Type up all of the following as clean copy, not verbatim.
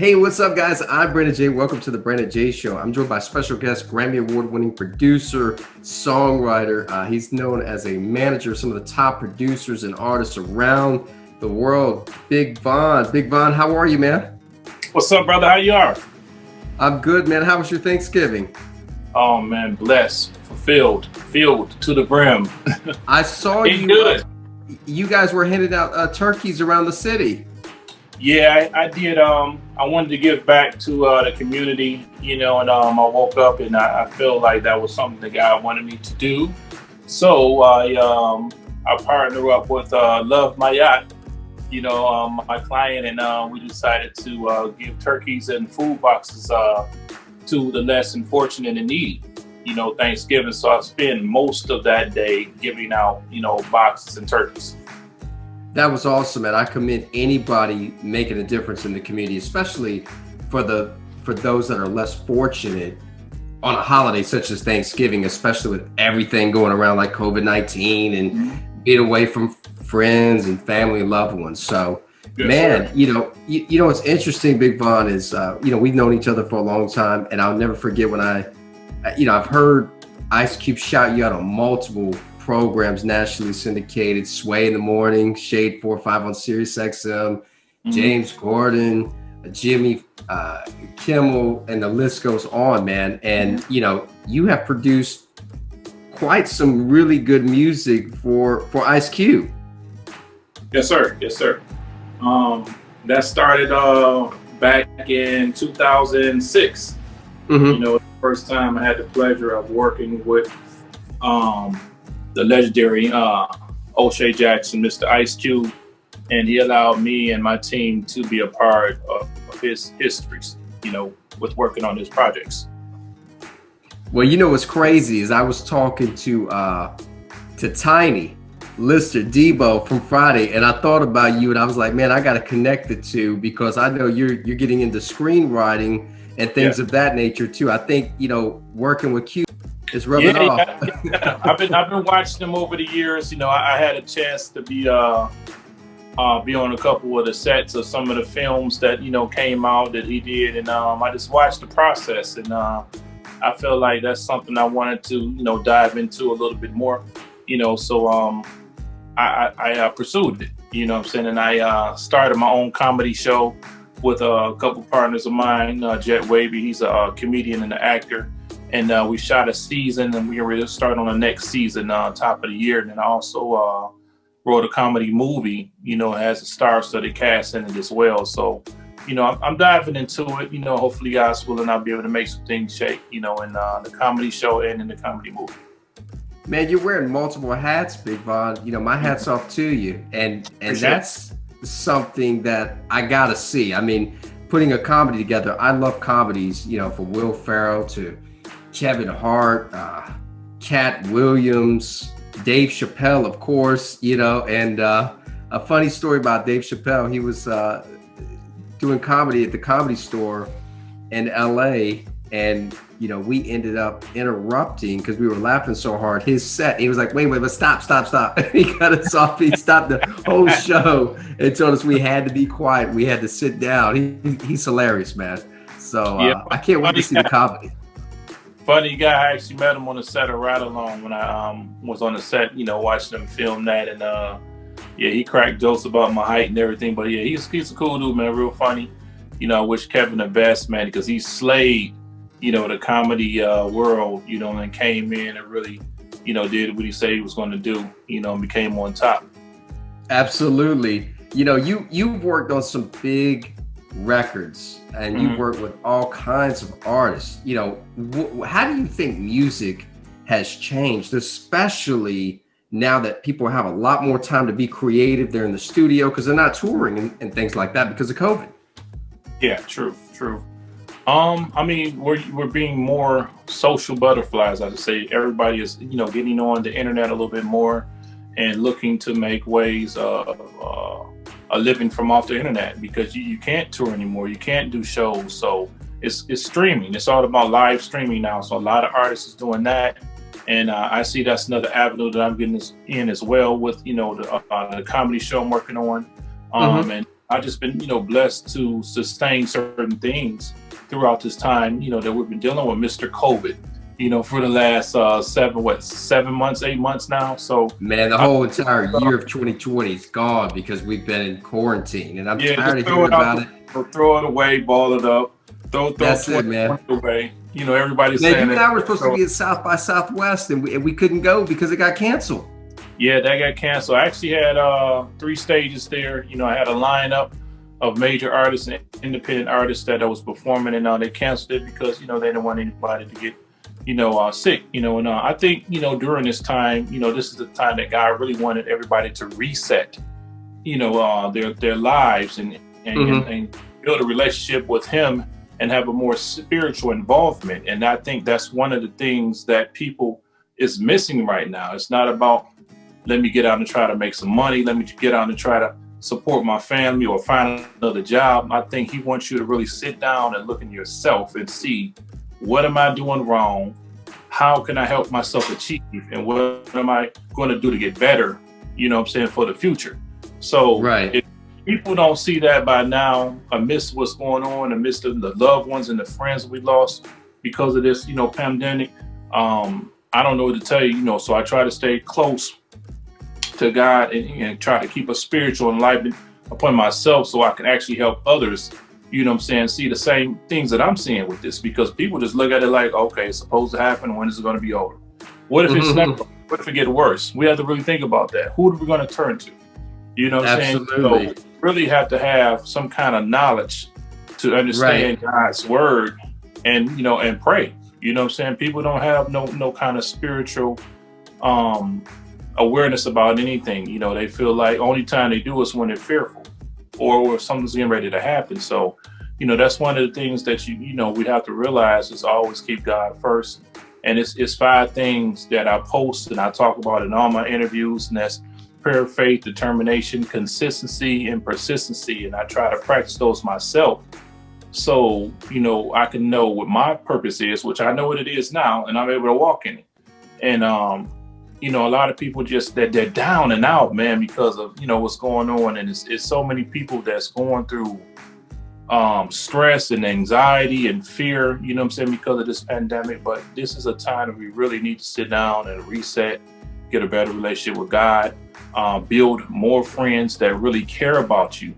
Hey, what's up, guys? I'm Brandon J. Welcome to the Brandon J. Show. I'm joined by special guest, Grammy Award-winning producer, songwriter. He's known as a manager of some of the top producers and artists around the world. Bigg Von. Bigg Von, how are you, man? What's up, brother? How you are? I'm good, man. How was your Thanksgiving? Oh man, blessed, fulfilled, filled to the brim. I saw It's you. good. You guys were handing out turkeys around the city. Yeah, I did. I wanted to give back to the community, and I woke up and I feel like that was something that God wanted me to do. So I partnered up with Love My Yacht, my client, and we decided to give turkeys and food boxes to the less fortunate and needy. Thanksgiving. So I spent most of that day giving out, boxes and turkeys. That was awesome, and I commend anybody making a difference in the community, especially for those that are less fortunate on a holiday such as Thanksgiving, especially with everything going around like COVID-19 and being away from friends and family and loved ones. So, Yes, man, sir. what's interesting, Bigg Von, is we've known each other for a long time, and I'll never forget when I've heard Ice Cube shout you out on multiple programs nationally syndicated: Sway in the Morning, Shade 4-5 on Sirius XM, James Gordon, Jimmy Kimmel, and the list goes on, man. And you have produced quite some really good music for Ice Cube. Yes, sir. Yes, sir. That started back in 2006. The first time I had the pleasure of working with the legendary O'Shea Jackson, Mr. Ice Cube, and he allowed me and my team to be a part of his histories, with working on his projects. Well, what's crazy is I was talking to Tiny Lister Debo from Friday, and I thought about you, and I was like, man, I got to connect the two because I know you're getting into screenwriting and things of that nature too. I think working with Q is rubbing off. Yeah. I've been watching them over the years. I had a chance to be on a couple of the sets of some of the films that came out that he did, and I just watched the process, and I feel like that's something I wanted to dive into a little bit more. So I pursued it. What I'm saying, and I started my own comedy show with a couple partners of mine. Jet Wavy, he's a comedian and an actor. And we shot a season, and we were ready to start on the next season, top of the year. And then I also wrote a comedy movie, has a star-studded cast in it as well. So, I'm diving into it. Hopefully, God's willing, I'll be able to make some things shake, in the comedy show and in the comedy movie. Man, you're wearing multiple hats, Bigg Von. My hat's off to you, and that's something that I gotta see. I mean, putting a comedy together. I love comedies, from Will Ferrell to Kevin Hart, Cat Williams, Dave Chappelle, of course, and a funny story about Dave Chappelle. He was doing comedy at the Comedy Store in LA, and we ended up interrupting because we were laughing so hard his set. He was like, wait, but stop. He cut us off. He stopped the whole show and told us we had to be quiet. We had to sit down. He's hilarious, man. So I can't wait to see the comedy. Funny guy. I actually met him on the set of Ride Along when I was on the set, watching them film that, and he cracked jokes about my height and everything. But yeah, he's a cool dude, man. Real funny. I wish Kevin the best, man, because he slayed, the comedy world, and came in and really, did what he said he was going to do, and became on top. Absolutely. You've worked on some big records, and you work with all kinds of artists. How do you think music has changed, especially now that people have a lot more time to be creative? They're in the studio because they're not touring and things like that because of COVID. Yeah, true. I mean, we're being more social butterflies, I would say. Everybody is, getting on the internet a little bit more and looking to make ways of a living from off the internet, because you can't tour anymore. You can't do shows. So it's streaming. It's all about live streaming now. So a lot of artists is doing that. And I see that's another avenue that I'm getting in as well with, the comedy show I'm working on. And I've just been, blessed to sustain certain things throughout this time, that we've been dealing with Mr. COVID, for the last 7 months, 8 months now. So man, the whole entire year of 2020 is gone because we've been in quarantine, and I'm tired of throw hearing it out about it. throw it away, ball it up, throw That's it, man. away. Everybody's Man, saying you and that. I were supposed to be at South by Southwest, and we couldn't go because it got canceled. Yeah, that got canceled. I actually had 3 stages there. I had a lineup of major artists and independent artists that I was performing, and they canceled it because they didn't want anybody to get sick. And I think during this time, this is the time that God really wanted everybody to reset, their lives and build a relationship with Him and have a more spiritual involvement. And I think that's one of the things that people is missing right now. It's not about, let me get out and try to make some money. Let me get out and try to support my family or find another job. I think He wants you to really sit down and look in yourself and see, what am I doing wrong? How can I help myself achieve? And what am I going to do to get better, for the future? So if people don't see that by now, amidst what's going on, amidst the loved ones and the friends we lost because of this, pandemic, I don't know what to tell you, so I try to stay close to God and try to keep a spiritual enlightenment upon myself so I can actually help others, see the same things that I'm seeing with this, because people just look at it like, okay, it's supposed to happen. When is it going to be over? What if it's never? What if it gets worse? We have to really think about that. Who are we going to turn to? Absolutely. So really have to have some kind of knowledge to understand God's word and, and pray. People don't have no kind of spiritual awareness about anything. They feel like only time they do is when they're fearful or something's getting ready to happen. So, that's one of the things that we have to realize is always keep God first. And it's 5 things that I post and I talk about in all my interviews, and that's prayer, faith, determination, consistency, and persistency. And I try to practice those myself. So, I can know what my purpose is, which I know what it is now, and I'm able to walk in it. And, a lot of people just, they're down and out, man, because of, what's going on. And it's so many people that's going through stress and anxiety and fear, because of this pandemic. But this is a time that we really need to sit down and reset, get a better relationship with God, build more friends that really care about you.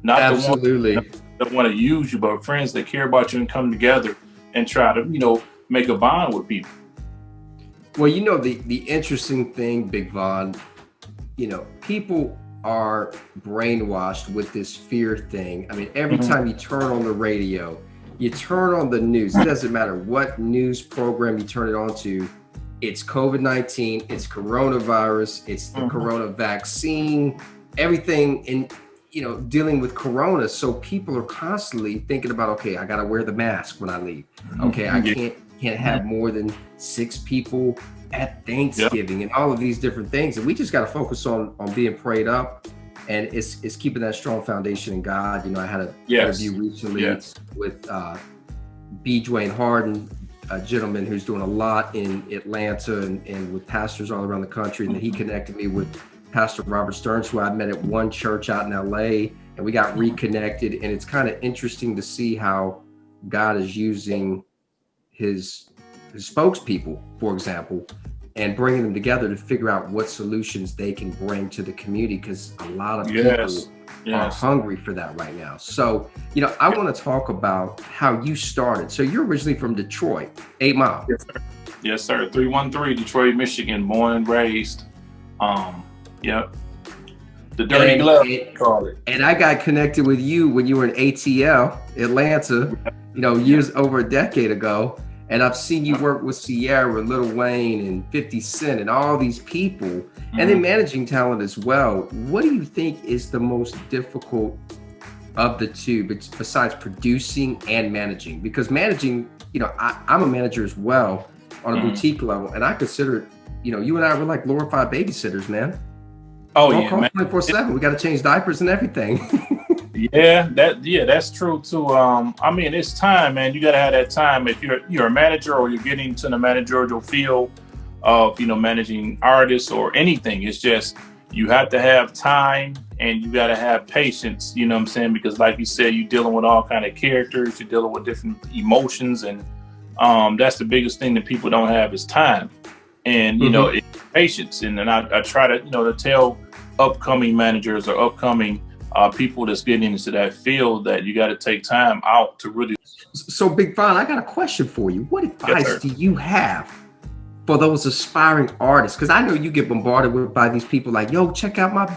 Not Absolutely. the ones that want to use you, but friends that care about you and come together and try to, make a bond with people. Well, the interesting thing, Big Von, people are brainwashed with this fear thing. I mean, every time you turn on the radio, you turn on the news, it doesn't matter what news program you turn it on to, it's COVID-19, it's coronavirus, it's the corona vaccine, everything in, dealing with corona. So people are constantly thinking about, okay, I got to wear the mask when I leave. Okay, I can't have more than 6 people at Thanksgiving and all of these different things. And we just got to focus on being prayed up, and it's keeping that strong foundation in God. I had an interview recently with B. Dwayne Harden, a gentleman who's doing a lot in Atlanta and with pastors all around the country. And then he connected me with Pastor Robert Stearns, who I met at one church out in LA, and we got reconnected. And it's kind of interesting to see how God is using his spokespeople, for example, and bringing them together to figure out what solutions they can bring to the community, because a lot of people are hungry for that right now. So, I want to talk about how you started. So you're originally from Detroit, 8 Mile. Yes, sir. 313, Detroit, Michigan, born and raised. The dirty glove, call it. And I got connected with you when you were in ATL, Atlanta, years over a decade ago. And I've seen you work with Sierra, Lil Wayne, and 50 Cent, and all these people, and then managing talent as well. What do you think is the most difficult of the two, besides producing and managing? Because managing, I'm a manager as well on a boutique level, and I consider, you and I were like glorified babysitters, man. Oh, yeah, man. 24/7. We got to change diapers and everything. That's true too. It's time, man. You gotta have that time. If you're a manager or you're getting to the managerial field of, managing artists or anything, it's just you have to have time and you got to have patience, you know what I'm saying? Because like you said, you're dealing with all kind of characters, you're dealing with different emotions, and that's the biggest thing that people don't have is time. And, you know, it's patience. And then I try to, you know, to tell upcoming managers or upcoming people that's getting into that field that you got to take time out to really. So Big Von, I got a question for you. What advice do you have for those aspiring artists? Because I know you get bombarded with by these people like, yo, check out my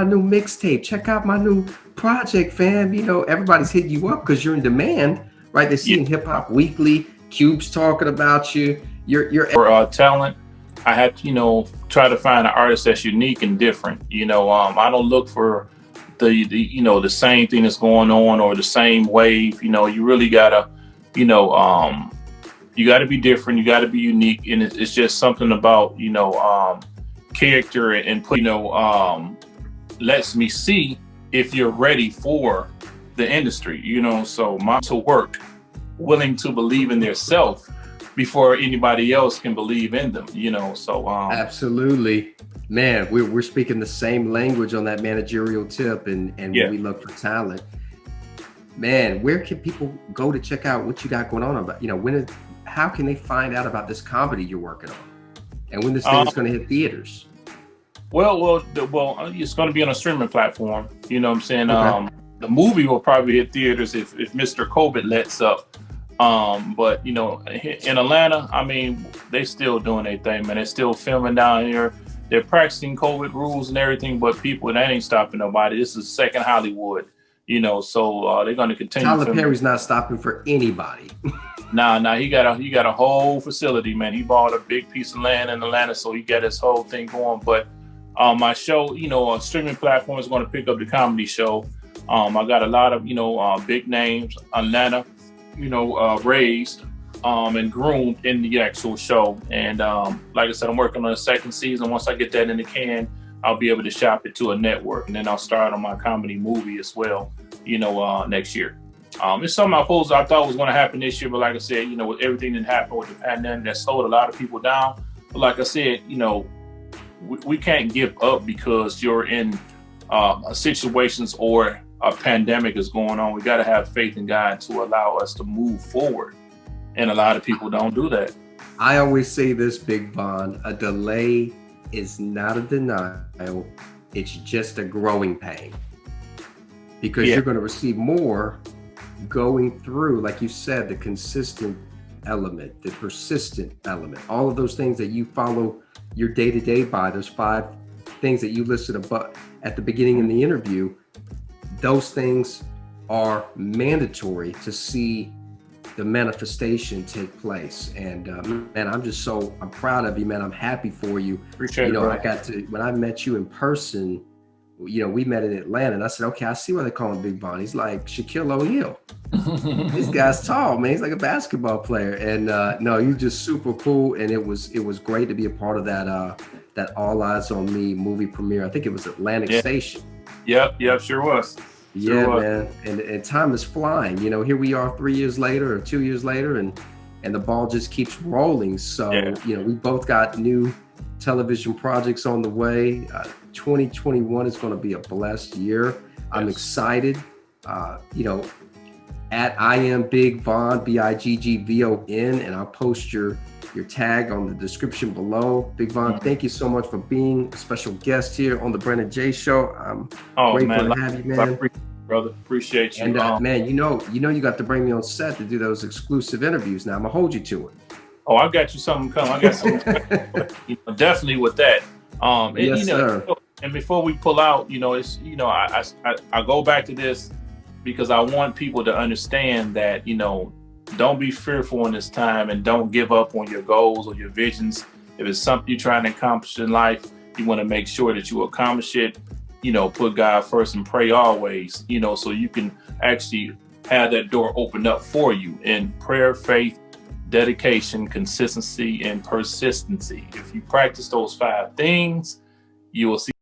new mixtape, check out my new project, fam. You know, everybody's hitting you up because you're in demand, right? They're seeing Hip Hop Weekly, Cube's talking about you. You're for talent. I have to, you know, try to find an artist that's unique and different. You know, I don't look for the you know, the same thing that's going on or the same wave. You know, you really gotta, you know, you got to be different. You got to be unique, and it's just something about, you know, character and you know, lets me see if you're ready for the industry. You know, so to work, willing to believe in their self before anybody else can believe in them. You know, so absolutely, man. We're speaking the same language on that managerial tip, and when we look for talent, man, where can people go to check out what you got going on? About, you know, how can they find out about this comedy you're working on, and when this thing is going to hit theaters? Well, it's going to be on a streaming platform. You know what I'm saying? Okay. The movie will probably hit theaters if Mr. COVID lets up. But you know, in Atlanta, I mean, they still doing their thing, man. They're still filming down here. They're practicing COVID rules and everything, but people, that ain't stopping nobody. This is second Hollywood, you know. So they're going to continue. Tyler Perry's not stopping for anybody. Nah, he got a whole facility, man. He bought a big piece of land in Atlanta, so he got his whole thing going. But my show, you know, on streaming platform is going to pick up the comedy show. I got a lot of, you know, big names, Atlanta, you know, raised and groomed in the actual show. And like I said, I'm working on a second season. Once I get that in the can, I'll be able to shop it to a network, and then I'll start on my comedy movie as well, you know, next year. It's something I thought was going to happen this year, but like I said, you know, with everything that happened with the pandemic, that slowed a lot of people down. But like I said, you know, we can't give up because you're in situations or a pandemic is going on. We got to have faith in God to allow us to move forward. And a lot of people don't do that. I always say this, Bigg Von, a delay is not a denial. It's just a growing pain, because you're going to receive more going through, like you said, the consistent element, the persistent element, all of those things that you follow your day-to-day by, those 5 things that you listed above at the beginning in the interview. Those things are mandatory to see the manifestation take place. And man, I'm proud of you, man. I'm happy for you. Appreciate you know, it, when I met you in person, you know, we met in Atlanta, and I said, okay, I see why they call him Bigg Von. He's like Shaquille O'Neal. This guy's tall, man. He's like a basketball player. And no, you're just super cool. And it was great to be a part of that All Eyes on Me movie premiere. I think it was Atlantic Station. Yep, sure was. Man. And time is flying. You know, here we are 3 years later or 2 years later, and the ball just keeps rolling. So, you know, we both got new television projects on the way. 2021 is going to be a blessed year. I'm excited. You know, at I am Bigg Von, BIGGVON, and I'll post your tag on the description below. Bigg Von, thank you so much for being a special guest here on the Brennan J Show. I'm grateful to have you, man. Brother, appreciate you. And man, you know, you got to bring me on set to do those exclusive interviews. Now I'm gonna hold you to it. Oh, I got you something coming. I got something you know, definitely with that. And, yes, you know, sir. And before we pull out, you know, it's, you know, I go back to this because I want people to understand that, you know, don't be fearful in this time, and don't give up on your goals or your visions. If it's something you're trying to accomplish in life, you want to make sure that you accomplish it. You know, put God first and pray always, you know, so you can actually have that door opened up for you in prayer, faith, dedication, consistency, and persistency. If you practice those 5 things, you will see